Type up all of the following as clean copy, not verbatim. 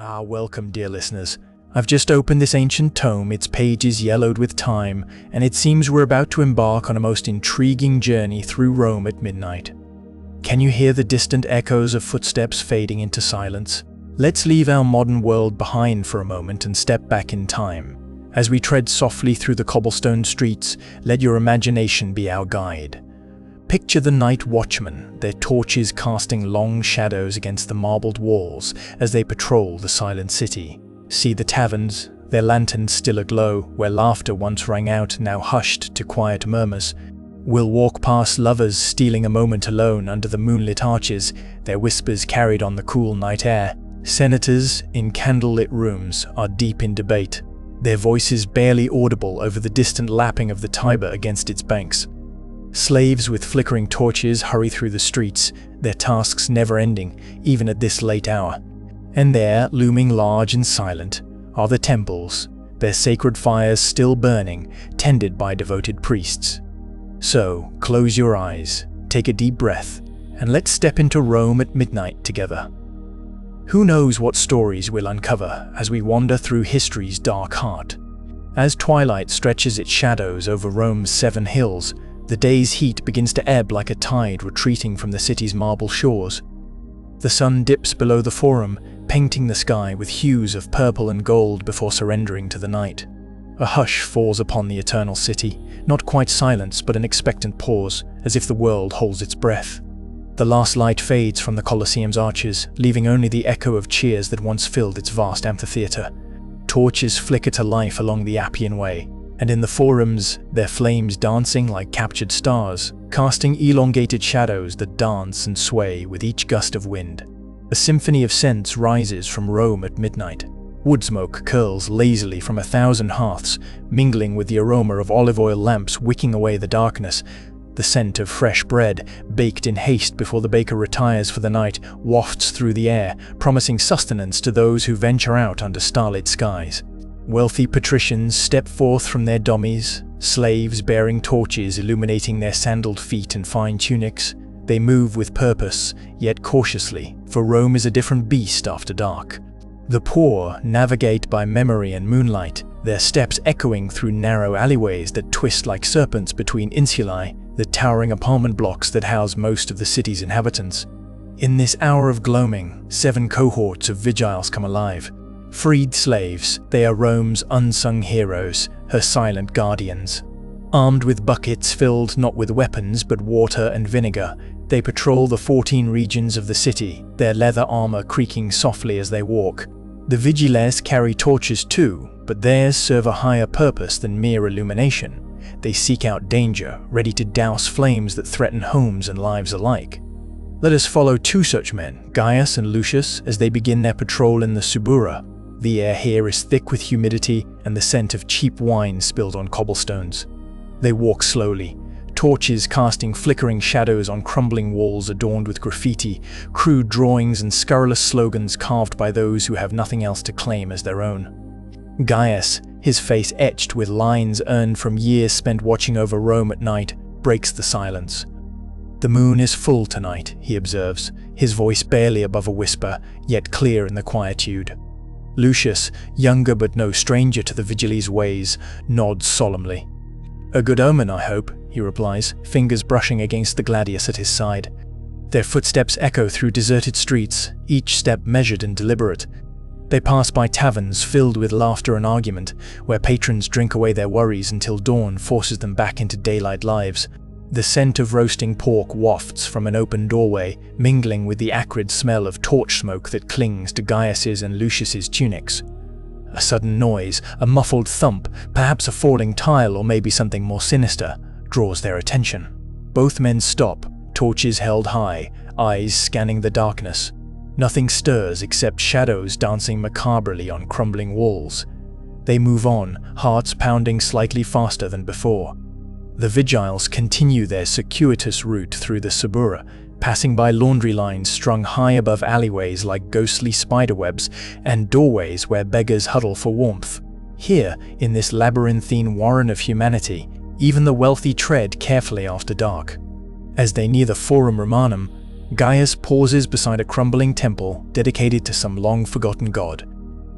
Welcome, dear listeners. I've just opened this ancient tome, its pages yellowed with time, and it seems we're about to embark on a most intriguing journey through Rome at midnight. Can you hear the distant echoes of footsteps fading into silence? Let's leave our modern world behind for a moment and step back in time. As we tread softly through the cobblestone streets, let your imagination be our guide. Picture the night watchmen, their torches casting long shadows against the marbled walls as they patrol the silent city. See the taverns, their lanterns still aglow, where laughter once rang out, now hushed to quiet murmurs. We'll walk past lovers stealing a moment alone under the moonlit arches, their whispers carried on the cool night air. Senators in candlelit rooms are deep in debate, their voices barely audible over the distant lapping of the Tiber against its banks. Slaves with flickering torches hurry through the streets, their tasks never ending, even at this late hour. And there, looming large and silent, are the temples, their sacred fires still burning, tended by devoted priests. So, close your eyes, take a deep breath, and let's step into Rome at midnight together. Who knows what stories we'll uncover as we wander through history's dark heart. As twilight stretches its shadows over Rome's 7 hills, the day's heat begins to ebb like a tide retreating from the city's marble shores. The sun dips below the Forum, painting the sky with hues of purple and gold before surrendering to the night. A hush falls upon the eternal city, not quite silence but an expectant pause, as if the world holds its breath. The last light fades from the Colosseum's arches, leaving only the echo of cheers that once filled its vast amphitheater. Torches flicker to life along the Appian Way, and in the forums, their flames dancing like captured stars, casting elongated shadows that dance and sway with each gust of wind. A symphony of scents rises from Rome at midnight. Wood smoke curls lazily from 1,000 hearths, mingling with the aroma of olive oil lamps wicking away the darkness. The scent of fresh bread, baked in haste before the baker retires for the night, wafts through the air, promising sustenance to those who venture out under starlit skies. Wealthy patricians step forth from their dommies, slaves bearing torches illuminating their sandaled feet and fine tunics. They move with purpose, yet cautiously, for Rome is a different beast after dark. The poor navigate by memory and moonlight, their steps echoing through narrow alleyways that twist like serpents between insulae, the towering apartment blocks that house most of the city's inhabitants. In this hour of gloaming, 7 cohorts of vigiles come alive. Freed slaves, they are Rome's unsung heroes, her silent guardians. Armed with buckets filled not with weapons but water and vinegar, they patrol the 14 regions of the city, their leather armor creaking softly as they walk. The vigiles carry torches too, but theirs serve a higher purpose than mere illumination. They seek out danger, ready to douse flames that threaten homes and lives alike. Let us follow 2 such men, Gaius and Lucius, as they begin their patrol in the Subura. The air here is thick with humidity and the scent of cheap wine spilled on cobblestones. They walk slowly, torches casting flickering shadows on crumbling walls adorned with graffiti, crude drawings and scurrilous slogans carved by those who have nothing else to claim as their own. Gaius, his face etched with lines earned from years spent watching over Rome at night, breaks the silence. The moon is full tonight, he observes, his voice barely above a whisper, yet clear in the quietude. Lucius, younger but no stranger to the vigiles' ways, nods solemnly. "A good omen, I hope," he replies, fingers brushing against the gladius at his side. Their footsteps echo through deserted streets, each step measured and deliberate. They pass by taverns filled with laughter and argument, where patrons drink away their worries until dawn forces them back into daylight lives. The scent of roasting pork wafts from an open doorway, mingling with the acrid smell of torch smoke that clings to Gaius's and Lucius's tunics. A sudden noise, a muffled thump, perhaps a falling tile or maybe something more sinister, draws their attention. Both men stop, torches held high, eyes scanning the darkness. Nothing stirs except shadows dancing macabrely on crumbling walls. They move on, hearts pounding slightly faster than before. The vigiles continue their circuitous route through the Subura, passing by laundry lines strung high above alleyways like ghostly spiderwebs and doorways where beggars huddle for warmth. Here, in this labyrinthine warren of humanity, even the wealthy tread carefully after dark. As they near the Forum Romanum, Gaius pauses beside a crumbling temple dedicated to some long-forgotten god.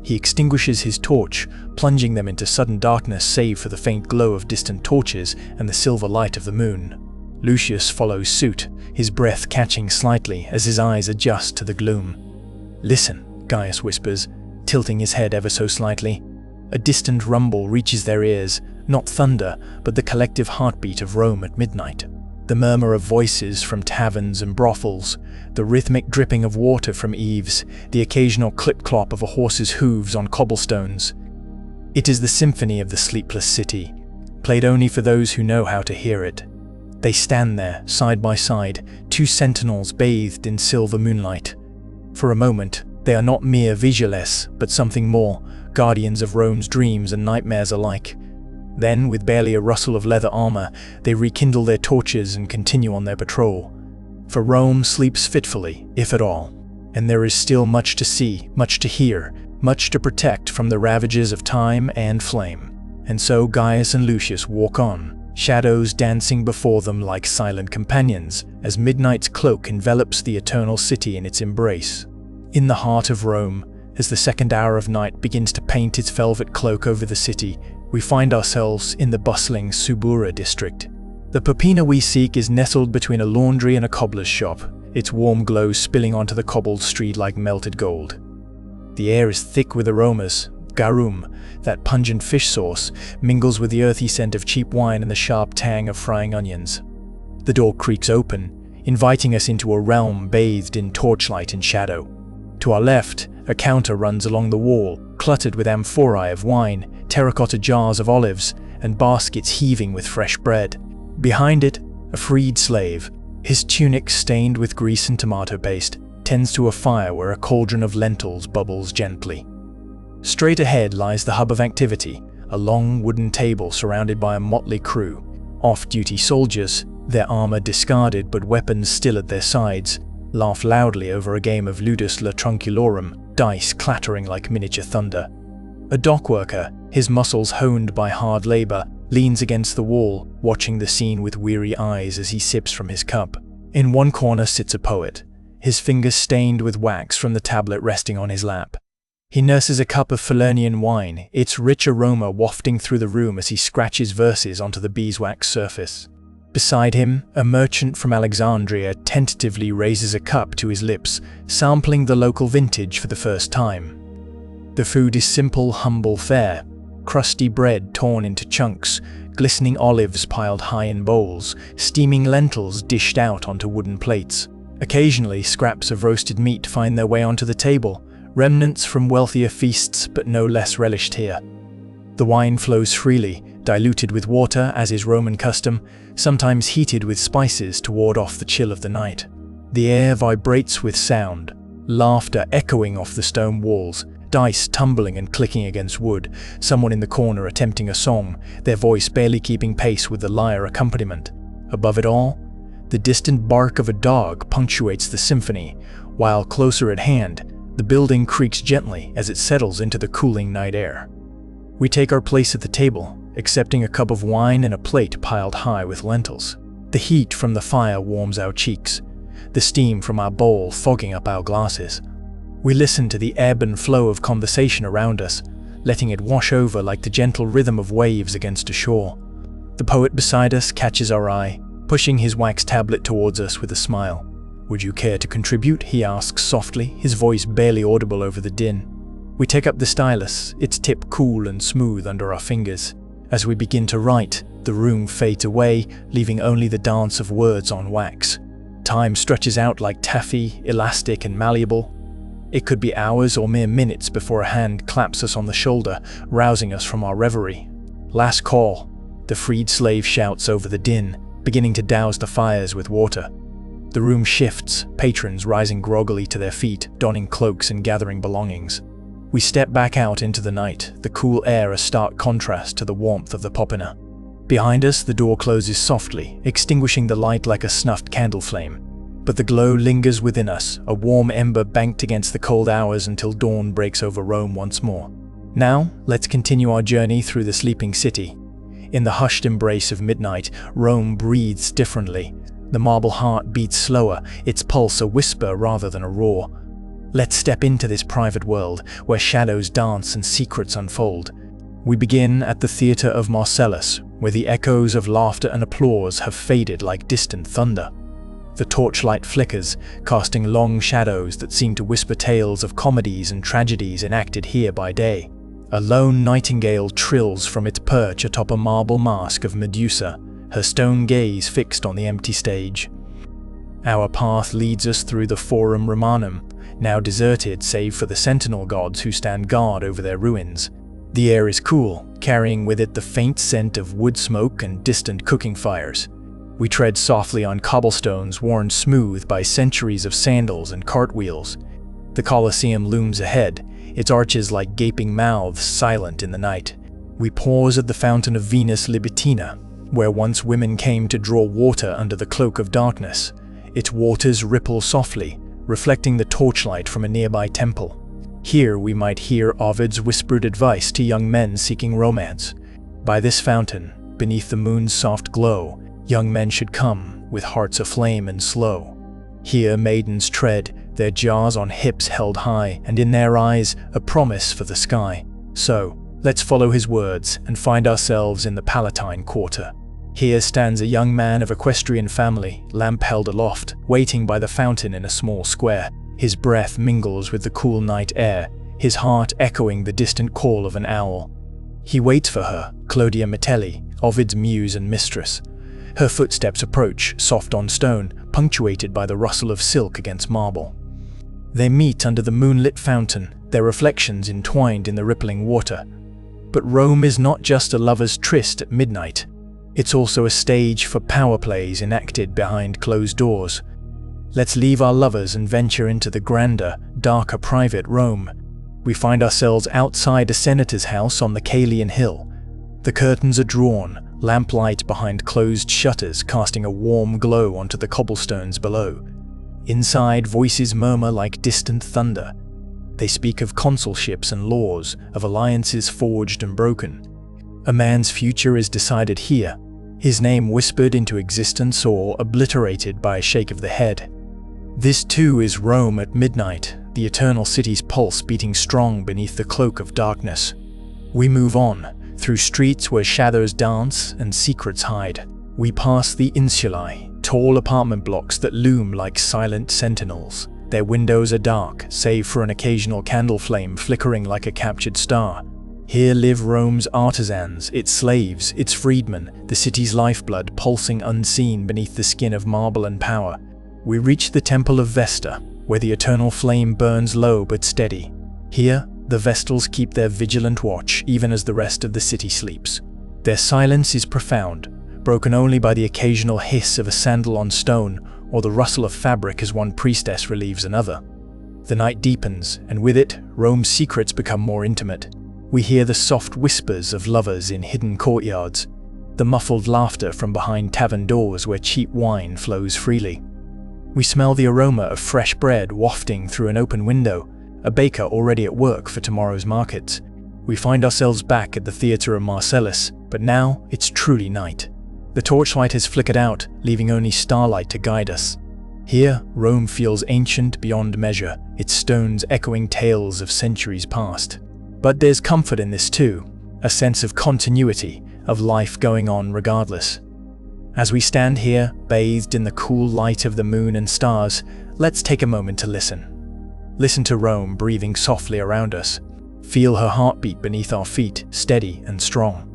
He extinguishes his torch, plunging them into sudden darkness save for the faint glow of distant torches and the silver light of the moon. Lucius follows suit, his breath catching slightly as his eyes adjust to the gloom. "Listen," Gaius whispers, tilting his head ever so slightly. A distant rumble reaches their ears, not thunder, but the collective heartbeat of Rome at midnight. The murmur of voices from taverns and brothels, the rhythmic dripping of water from eaves, the occasional clip-clop of a horse's hooves on cobblestones. It is the symphony of the sleepless city, played only for those who know how to hear it. They stand there, side by side, two sentinels bathed in silver moonlight. For a moment, they are not mere vigiles, but something more, guardians of Rome's dreams and nightmares alike. Then, with barely a rustle of leather armor, they rekindle their torches and continue on their patrol. For Rome sleeps fitfully, if at all, and there is still much to see, much to hear, much to protect from the ravages of time and flame. And so Gaius and Lucius walk on, shadows dancing before them like silent companions, as midnight's cloak envelops the eternal city in its embrace. In the heart of Rome, as the second hour of night begins to paint its velvet cloak over the city, we find ourselves in the bustling Subura district. The Popina we seek is nestled between a laundry and a cobbler's shop, its warm glow spilling onto the cobbled street like melted gold. The air is thick with aromas. Garum, that pungent fish sauce, mingles with the earthy scent of cheap wine and the sharp tang of frying onions. The door creaks open, inviting us into a realm bathed in torchlight and shadow. To our left, a counter runs along the wall, cluttered with amphorae of wine, terracotta jars of olives, and baskets heaving with fresh bread. Behind it, a freed slave, his tunic stained with grease and tomato paste, tends to a fire where a cauldron of lentils bubbles gently. Straight ahead lies the hub of activity, a long wooden table surrounded by a motley crew. Off-duty soldiers, their armor discarded but weapons still at their sides, laugh loudly over a game of ludus latrunculorum, dice clattering like miniature thunder. A dockworker, his muscles honed by hard labor, leans against the wall, watching the scene with weary eyes as he sips from his cup. In one corner sits a poet, his fingers stained with wax from the tablet resting on his lap. He nurses a cup of Falernian wine, its rich aroma wafting through the room as he scratches verses onto the beeswax surface. Beside him, a merchant from Alexandria tentatively raises a cup to his lips, sampling the local vintage for the first time. The food is simple, humble fare. Crusty bread torn into chunks, glistening olives piled high in bowls, steaming lentils dished out onto wooden plates. Occasionally, scraps of roasted meat find their way onto the table, remnants from wealthier feasts but no less relished here. The wine flows freely, diluted with water as is Roman custom, sometimes heated with spices to ward off the chill of the night. The air vibrates with sound, laughter echoing off the stone walls, dice tumbling and clicking against wood, someone in the corner attempting a song, their voice barely keeping pace with the lyre accompaniment. Above it all, the distant bark of a dog punctuates the symphony, while closer at hand, the building creaks gently as it settles into the cooling night air. We take our place at the table, accepting a cup of wine and a plate piled high with lentils. The heat from the fire warms our cheeks, the steam from our bowl fogging up our glasses. We listen to the ebb and flow of conversation around us, letting it wash over like the gentle rhythm of waves against a shore. The poet beside us catches our eye, pushing his wax tablet towards us with a smile. "Would you care to contribute?" he asks softly, his voice barely audible over the din. We take up the stylus, its tip cool and smooth under our fingers. As we begin to write, the room fades away, leaving only the dance of words on wax. Time stretches out like taffy, elastic and malleable. It could be hours or mere minutes before a hand claps us on the shoulder, rousing us from our reverie. "Last call," the freed slave shouts over the din, beginning to douse the fires with water. The room shifts, patrons rising groggily to their feet, donning cloaks and gathering belongings. We step back out into the night, the cool air a stark contrast to the warmth of the Popina. Behind us, the door closes softly, extinguishing the light like a snuffed candle flame. But the glow lingers within us, a warm ember banked against the cold hours until dawn breaks over Rome once more. Now, let's continue our journey through the sleeping city. In the hushed embrace of midnight, Rome breathes differently. The marble heart beats slower, its pulse a whisper rather than a roar. Let's step into this private world, where shadows dance and secrets unfold. We begin at the theatre of Marcellus, where the echoes of laughter and applause have faded like distant thunder. The torchlight flickers, casting long shadows that seem to whisper tales of comedies and tragedies enacted here by day. A lone nightingale trills from its perch atop a marble mask of Medusa, her stone gaze fixed on the empty stage. Our path leads us through the Forum Romanum, now deserted save for the sentinel gods who stand guard over their ruins. The air is cool, carrying with it the faint scent of wood smoke and distant cooking fires. We tread softly on cobblestones worn smooth by centuries of sandals and cartwheels. The Colosseum looms ahead, its arches like gaping mouths silent in the night. We pause at the fountain of Venus Libitina, where once women came to draw water under the cloak of darkness. Its waters ripple softly, reflecting the torchlight from a nearby temple. Here we might hear Ovid's whispered advice to young men seeking romance. By this fountain, beneath the moon's soft glow, young men should come, with hearts aflame and slow. Here maidens tread, their jars on hips held high, and in their eyes a promise for the sky. So, let's follow his words and find ourselves in the Palatine Quarter. Here stands a young man of equestrian family, lamp held aloft, waiting by the fountain in a small square. His breath mingles with the cool night air, his heart echoing the distant call of an owl. He waits for her, Claudia Metelli, Ovid's muse and mistress. Her footsteps approach, soft on stone, punctuated by the rustle of silk against marble. They meet under the moonlit fountain, their reflections entwined in the rippling water. But Rome is not just a lover's tryst at midnight. It's also a stage for power plays enacted behind closed doors. Let's leave our lovers and venture into the grander, darker private Rome. We find ourselves outside a senator's house on the Caelian Hill. The curtains are drawn, lamplight behind closed shutters casting a warm glow onto the cobblestones below. Inside, voices murmur like distant thunder. They speak of consulships and laws, of alliances forged and broken. A man's future is decided here, his name whispered into existence or obliterated by a shake of the head. This too is Rome at midnight, the eternal city's pulse beating strong beneath the cloak of darkness. We move on, through streets where shadows dance and secrets hide. We pass the insulae, tall apartment blocks that loom like silent sentinels. Their windows are dark, save for an occasional candle flame flickering like a captured star. Here live Rome's artisans, its slaves, its freedmen, the city's lifeblood pulsing unseen beneath the skin of marble and power. We reach the Temple of Vesta, where the eternal flame burns low but steady. Here, the Vestals keep their vigilant watch even as the rest of the city sleeps. Their silence is profound, broken only by the occasional hiss of a sandal on stone or the rustle of fabric as one priestess relieves another. The night deepens, and with it, Rome's secrets become more intimate. We hear the soft whispers of lovers in hidden courtyards, the muffled laughter from behind tavern doors where cheap wine flows freely. We smell the aroma of fresh bread wafting through an open window, a baker already at work for tomorrow's markets. We find ourselves back at the theatre of Marcellus, but now it's truly night. The torchlight has flickered out, leaving only starlight to guide us. Here, Rome feels ancient beyond measure, its stones echoing tales of centuries past. But there's comfort in this too, a sense of continuity, of life going on regardless. As we stand here, bathed in the cool light of the moon and stars, let's take a moment to listen. Listen to Rome breathing softly around us. Feel her heartbeat beneath our feet, steady and strong.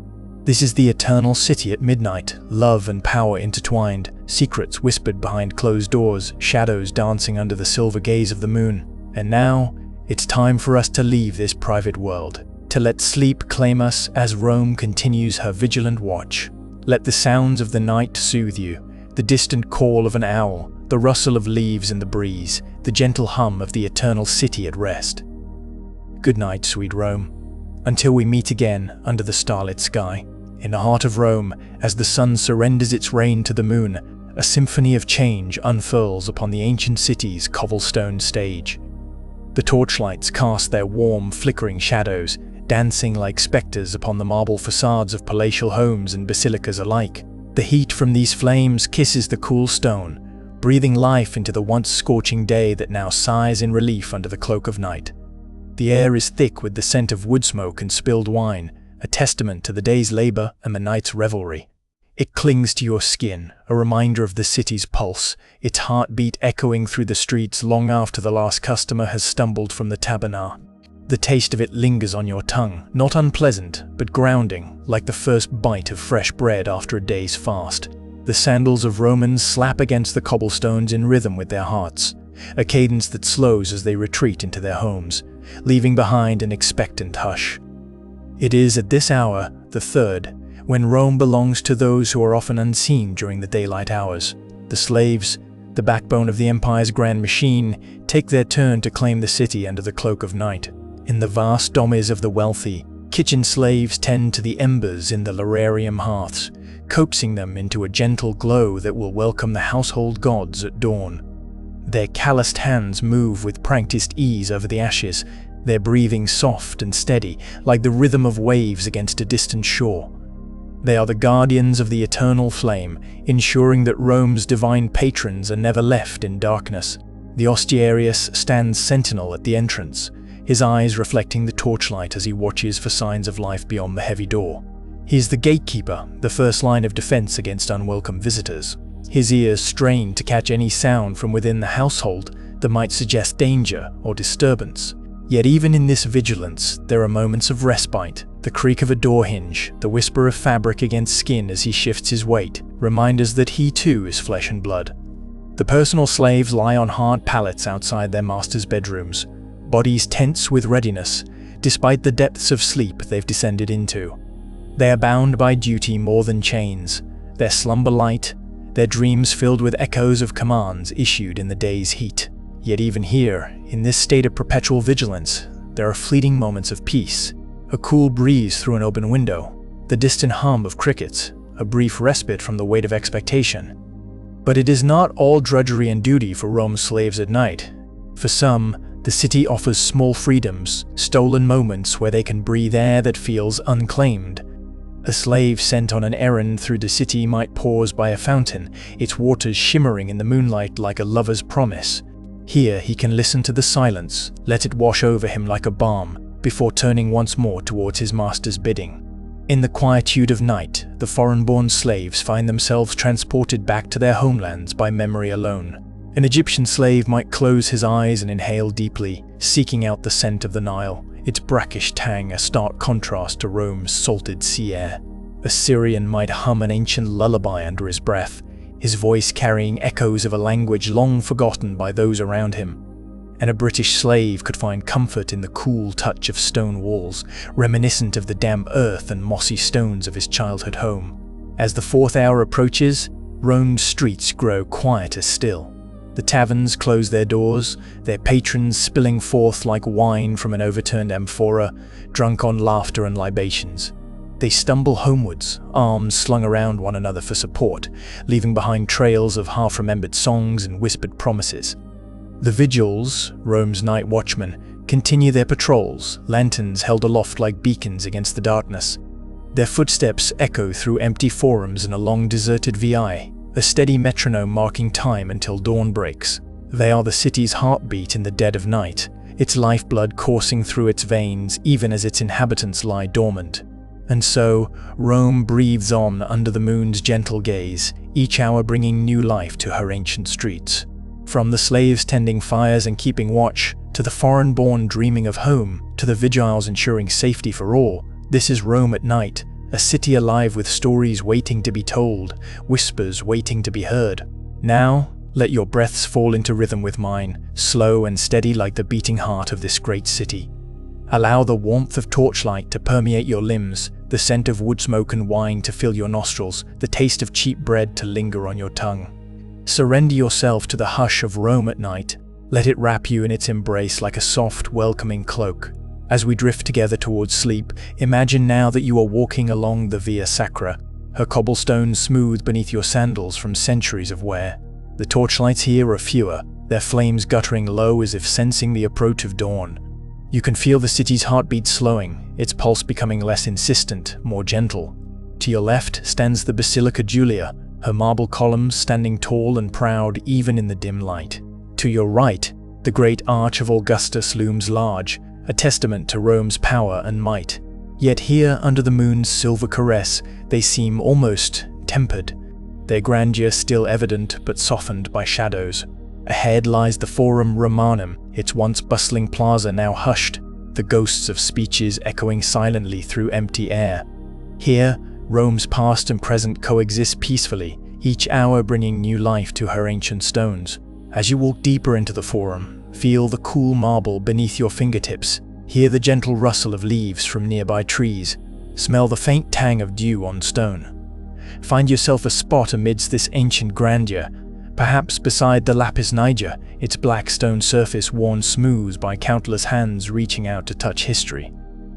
This is the eternal city at midnight, love and power intertwined, secrets whispered behind closed doors, shadows dancing under the silver gaze of the moon. And now, it's time for us to leave this private world, to let sleep claim us as Rome continues her vigilant watch. Let the sounds of the night soothe you, the distant call of an owl, the rustle of leaves in the breeze, the gentle hum of the eternal city at rest. Good night, sweet Rome, until we meet again under the starlit sky. In the heart of Rome, as the sun surrenders its reign to the moon, a symphony of change unfurls upon the ancient city's cobblestone stage. The torchlights cast their warm, flickering shadows, dancing like spectres upon the marble facades of palatial homes and basilicas alike. The heat from these flames kisses the cool stone, breathing life into the once scorching day that now sighs in relief under the cloak of night. The air is thick with the scent of wood smoke and spilled wine, a testament to the day's labor and the night's revelry. It clings to your skin, a reminder of the city's pulse, its heartbeat echoing through the streets long after the last customer has stumbled from the taberna. The taste of it lingers on your tongue, not unpleasant, but grounding, like the first bite of fresh bread after a day's fast. The sandals of Romans slap against the cobblestones in rhythm with their hearts, a cadence that slows as they retreat into their homes, leaving behind an expectant hush. It is at this hour, the third, when Rome belongs to those who are often unseen during the daylight hours. The slaves, the backbone of the empire's grand machine, take their turn to claim the city under the cloak of night. In the vast domes of the wealthy, kitchen slaves tend to the embers in the lararium hearths, coaxing them into a gentle glow that will welcome the household gods at dawn. Their calloused hands move with practiced ease over the ashes, their breathing soft and steady, like the rhythm of waves against a distant shore. They are the guardians of the eternal flame, ensuring that Rome's divine patrons are never left in darkness. The Ostiarius stands sentinel at the entrance, his eyes reflecting the torchlight as he watches for signs of life beyond the heavy door. He is the gatekeeper, the first line of defense against unwelcome visitors. His ears strain to catch any sound from within the household that might suggest danger or disturbance. Yet even in this vigilance, there are moments of respite. The creak of a door hinge, the whisper of fabric against skin as he shifts his weight, remind us that he too is flesh and blood. The personal slaves lie on hard pallets outside their masters' bedrooms, bodies tense with readiness, despite the depths of sleep they've descended into. They are bound by duty more than chains, their slumber light, their dreams filled with echoes of commands issued in the day's heat. Yet even here, in this state of perpetual vigilance, there are fleeting moments of peace. A cool breeze through an open window, the distant hum of crickets, a brief respite from the weight of expectation. But it is not all drudgery and duty for Rome's slaves at night. For some, the city offers small freedoms, stolen moments where they can breathe air that feels unclaimed. A slave sent on an errand through the city might pause by a fountain, its waters shimmering in the moonlight like a lover's promise. Here he can listen to the silence, let it wash over him like a balm, before turning once more towards his master's bidding. In the quietude of night, the foreign-born slaves find themselves transported back to their homelands by memory alone. An Egyptian slave might close his eyes and inhale deeply, seeking out the scent of the Nile, its brackish tang a stark contrast to Rome's salted sea air. A Syrian might hum an ancient lullaby under his breath, his voice carrying echoes of a language long forgotten by those around him. And a British slave could find comfort in the cool touch of stone walls, reminiscent of the damp earth and mossy stones of his childhood home. As the fourth hour approaches, Rome's streets grow quieter still. The taverns close their doors, their patrons spilling forth like wine from an overturned amphora, drunk on laughter and libations. They stumble homewards, arms slung around one another for support, leaving behind trails of half-remembered songs and whispered promises. The vigiles, Rome's night watchmen, continue their patrols, lanterns held aloft like beacons against the darkness. Their footsteps echo through empty forums and along deserted VI, a steady metronome marking time until dawn breaks. They are the city's heartbeat in the dead of night, its lifeblood coursing through its veins even as its inhabitants lie dormant. And so, Rome breathes on under the moon's gentle gaze, each hour bringing new life to her ancient streets. From the slaves tending fires and keeping watch, to the foreign-born dreaming of home, to the vigiles ensuring safety for all, this is Rome at night, a city alive with stories waiting to be told, whispers waiting to be heard. Now, let your breaths fall into rhythm with mine, slow and steady like the beating heart of this great city. Allow the warmth of torchlight to permeate your limbs, the scent of wood smoke and wine to fill your nostrils, the taste of cheap bread to linger on your tongue. Surrender yourself to the hush of Rome at night. Let it wrap you in its embrace like a soft, welcoming cloak. As we drift together towards sleep, imagine now that you are walking along the Via Sacra, her cobblestones smooth beneath your sandals from centuries of wear. The torchlights here are fewer, their flames guttering low as if sensing the approach of dawn. You can feel the city's heartbeat slowing, its pulse becoming less insistent, more gentle. To your left stands the Basilica Julia, her marble columns standing tall and proud even in the dim light. To your right, the great Arch of Augustus looms large, a testament to Rome's power and might. Yet here, under the moon's silver caress, they seem almost tempered, their grandeur still evident but softened by shadows. Ahead lies the Forum Romanum, its once bustling plaza now hushed, the ghosts of speeches echoing silently through empty air. Here, Rome's past and present coexist peacefully, each hour bringing new life to her ancient stones. As you walk deeper into the Forum, feel the cool marble beneath your fingertips, hear the gentle rustle of leaves from nearby trees, smell the faint tang of dew on stone. Find yourself a spot amidst this ancient grandeur, perhaps beside the lapis niger, its black stone surface worn smooth by countless hands reaching out to touch history.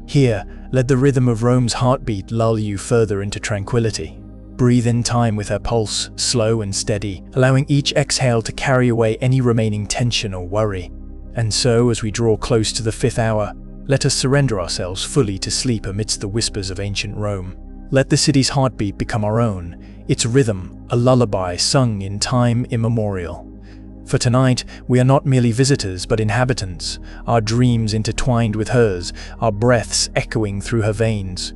Here, let the rhythm of Rome's heartbeat lull you further into tranquility. Breathe in time with her pulse, slow and steady, allowing each exhale to carry away any remaining tension or worry. And so, as we draw close to the 5th hour, let us surrender ourselves fully to sleep amidst the whispers of ancient Rome. Let the city's heartbeat become our own, its rhythm a lullaby sung in time immemorial. For tonight, we are not merely visitors but inhabitants, our dreams intertwined with hers, our breaths echoing through her veins.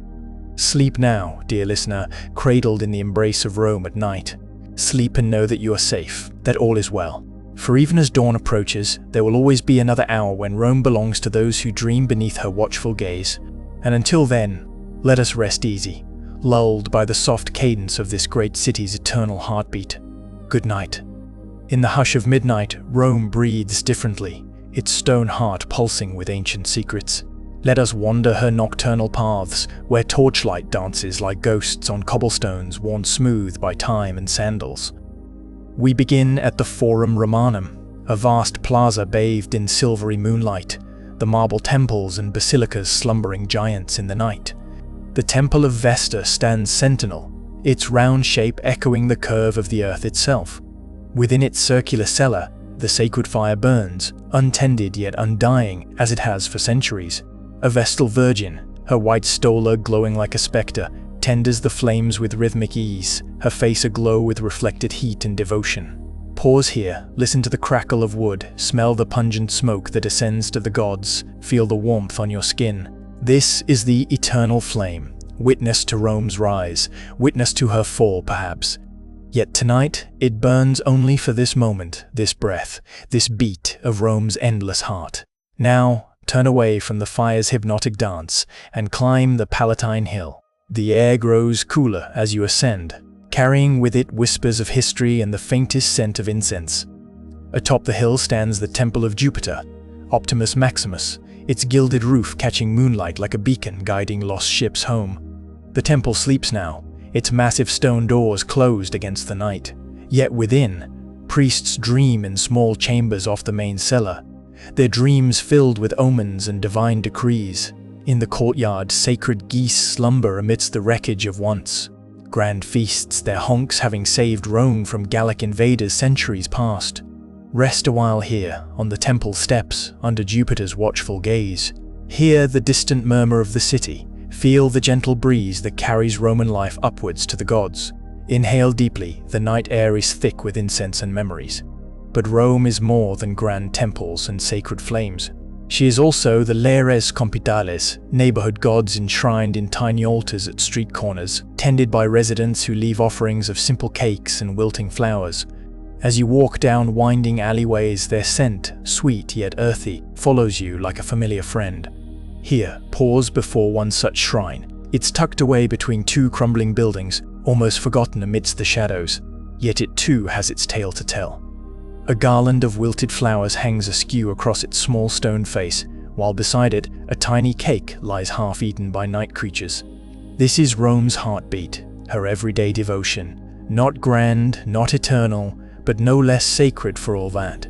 Sleep now, dear listener, cradled in the embrace of Rome at night. Sleep and know that you are safe, that all is well. For even as dawn approaches, there will always be another hour when Rome belongs to those who dream beneath her watchful gaze. And until then, let us rest easy, lulled by the soft cadence of this great city's eternal heartbeat. Good night. In the hush of midnight, Rome breathes differently, its stone heart pulsing with ancient secrets. Let us wander her nocturnal paths, where torchlight dances like ghosts on cobblestones worn smooth by time and sandals. We begin at the Forum Romanum, a vast plaza bathed in silvery moonlight, the marble temples and basilicas slumbering giants in the night. The Temple of Vesta stands sentinel, its round shape echoing the curve of the earth itself. Within its circular cellar, the sacred fire burns, untended yet undying as it has for centuries. A Vestal Virgin, her white stola glowing like a spectre, tenders the flames with rhythmic ease, her face aglow with reflected heat and devotion. Pause here, listen to the crackle of wood, smell the pungent smoke that ascends to the gods, feel the warmth on your skin. This is the eternal flame, witness to Rome's rise, witness to her fall perhaps. Yet tonight, it burns only for this moment, this breath, this beat of Rome's endless heart. Now, turn away from the fire's hypnotic dance and climb the Palatine Hill. The air grows cooler as you ascend, carrying with it whispers of history and the faintest scent of incense. Atop the hill stands the Temple of Jupiter, Optimus Maximus, its gilded roof catching moonlight like a beacon guiding lost ships home. The temple sleeps now, its massive stone doors closed against the night. Yet within, priests dream in small chambers off the main cellar, their dreams filled with omens and divine decrees. In the courtyard, sacred geese slumber amidst the wreckage of once grand feasts, their honks having saved Rome from Gallic invaders centuries past. Rest a while here, on the temple steps, under Jupiter's watchful gaze. Hear the distant murmur of the city, feel the gentle breeze that carries Roman life upwards to the gods. Inhale deeply, the night air is thick with incense and memories. But Rome is more than grand temples and sacred flames. She is also the Lares Compitales, neighborhood gods enshrined in tiny altars at street corners, tended by residents who leave offerings of simple cakes and wilting flowers. As you walk down winding alleyways, their scent, sweet yet earthy, follows you like a familiar friend. Here, pause before one such shrine. It's tucked away between two crumbling buildings, almost forgotten amidst the shadows. Yet it too has its tale to tell. A garland of wilted flowers hangs askew across its small stone face, while beside it, a tiny cake lies half-eaten by night creatures. This is Rome's heartbeat, her everyday devotion. Not grand, not eternal, but no less sacred for all that.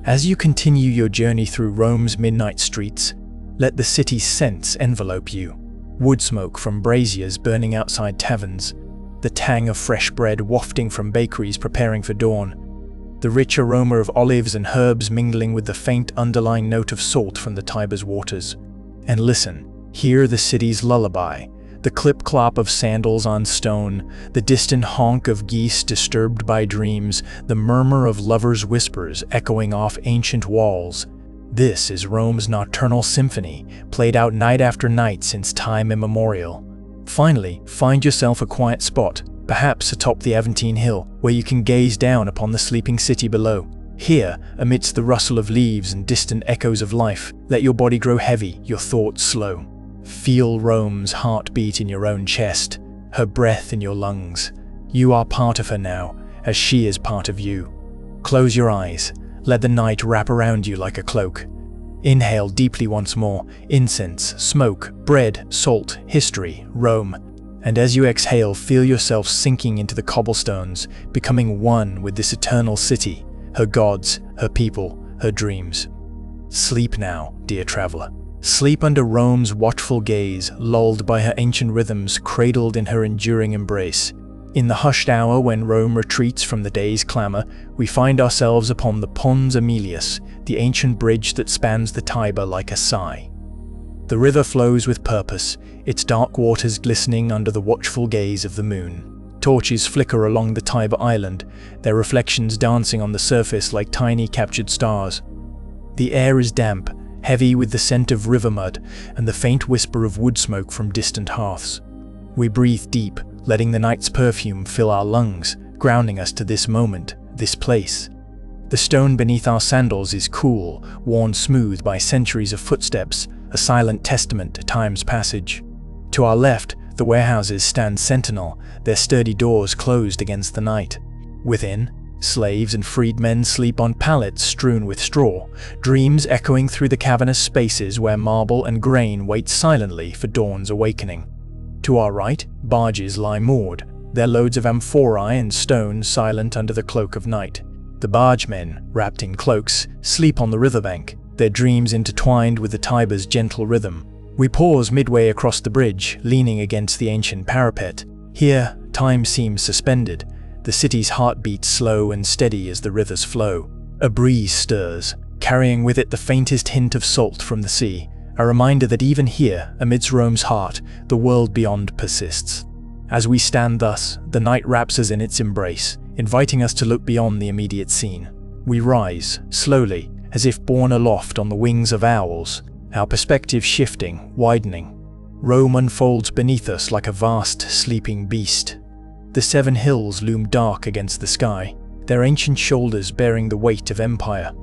As you continue your journey through Rome's midnight streets, let the city's scents envelope you. Wood smoke from braziers burning outside taverns, the tang of fresh bread wafting from bakeries preparing for dawn, the rich aroma of olives and herbs mingling with the faint underlying note of salt from the Tiber's waters. And listen, hear the city's lullaby, The clip-clop of sandals on stone, the distant honk of geese disturbed by dreams, the murmur of lovers' whispers echoing off ancient walls. This is Rome's nocturnal symphony, played out night after night since time immemorial. Finally, find yourself a quiet spot, perhaps atop the Aventine Hill, where you can gaze down upon the sleeping city below. Here, amidst the rustle of leaves and distant echoes of life, let your body grow heavy, your thoughts slow. Feel Rome's heartbeat in your own chest, her breath in your lungs. You are part of her now, as she is part of you. Close your eyes. Let the night wrap around you like a cloak. Inhale deeply once more. Incense, smoke, bread, salt, history, Rome. And as you exhale, feel yourself sinking into the cobblestones, becoming one with this eternal city, her gods, her people, her dreams. Sleep now, dear traveler. Sleep under Rome's watchful gaze, lulled by her ancient rhythms, cradled in her enduring embrace. In the hushed hour when Rome retreats from the day's clamor, we find ourselves upon the Pons Aemilius, the ancient bridge that spans the Tiber like a sigh. The river flows with purpose, its dark waters glistening under the watchful gaze of the moon. Torches flicker along the Tiber island, their reflections dancing on the surface like tiny captured stars. The air is damp, heavy with the scent of river mud and the faint whisper of wood smoke from distant hearths. We breathe deep, letting the night's perfume fill our lungs, grounding us to this moment, this place. The stone beneath our sandals is cool, worn smooth by centuries of footsteps, a silent testament to time's passage. To our left, the warehouses stand sentinel, their sturdy doors closed against the night. Within, slaves and freedmen sleep on pallets strewn with straw, dreams echoing through the cavernous spaces where marble and grain wait silently for dawn's awakening. To our right, barges lie moored, their loads of amphorae and stone silent under the cloak of night. The bargemen, wrapped in cloaks, sleep on the riverbank, their dreams intertwined with the Tiber's gentle rhythm. We pause midway across the bridge, leaning against the ancient parapet. Here, time seems suspended, the city's heartbeat slow and steady as the rivers flow. A breeze stirs, carrying with it the faintest hint of salt from the sea, a reminder that even here, amidst Rome's heart, the world beyond persists. As we stand thus, the night wraps us in its embrace, inviting us to look beyond the immediate scene. We rise, slowly, as if borne aloft on the wings of owls, our perspective shifting, widening. Rome unfolds beneath us like a vast, sleeping beast. The 7 hills loom dark against the sky, their ancient shoulders bearing the weight of empire.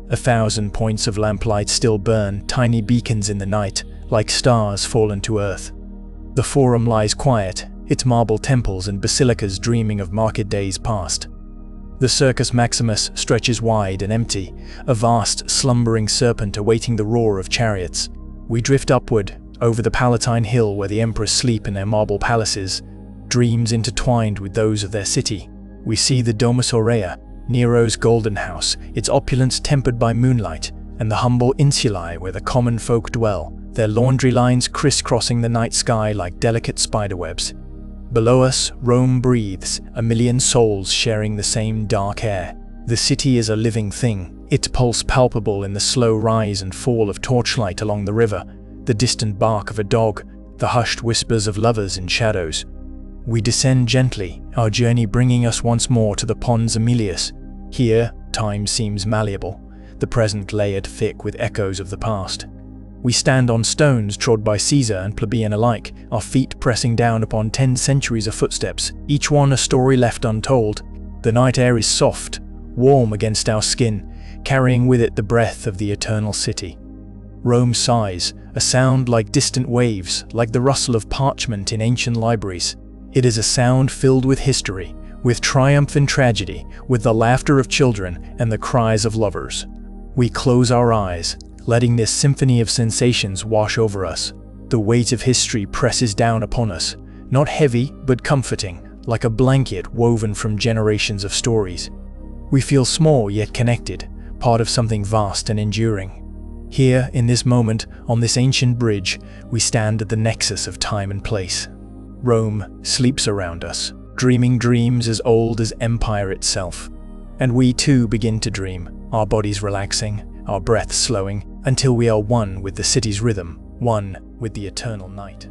1,000 points of lamplight still burn, tiny beacons in the night, like stars fallen to earth. The Forum lies quiet, its marble temples and basilicas dreaming of market days past. The Circus Maximus stretches wide and empty, a vast, slumbering serpent awaiting the roar of chariots. We drift upward, over the Palatine Hill where the emperors sleep in their marble palaces, dreams intertwined with those of their city. We see the Domus Aurea, Nero's golden house, its opulence tempered by moonlight, and the humble insulae where the common folk dwell, their laundry lines crisscrossing the night sky like delicate spiderwebs. Below us, Rome breathes, a million souls sharing the same dark air. The city is a living thing, its pulse palpable in the slow rise and fall of torchlight along the river, the distant bark of a dog, the hushed whispers of lovers in shadows. We descend gently, our journey bringing us once more to the Pons Aemilius. Here, time seems malleable, the present layered thick with echoes of the past. We stand on stones trod by Caesar and plebeian alike, our feet pressing down upon 10 centuries of footsteps, each one a story left untold. The night air is soft, warm against our skin, carrying with it the breath of the eternal city. Rome sighs, a sound like distant waves, like the rustle of parchment in ancient libraries. It is a sound filled with history, with triumph and tragedy, with the laughter of children and the cries of lovers. We close our eyes, letting this symphony of sensations wash over us. The weight of history presses down upon us, not heavy but comforting, like a blanket woven from generations of stories. We feel small yet connected, part of something vast and enduring. Here, in this moment, on this ancient bridge, we stand at the nexus of time and place. Rome sleeps around us, dreaming dreams as old as empire itself. And we too begin to dream, our bodies relaxing, our breaths slowing, until we are one with the city's rhythm, one with the eternal night.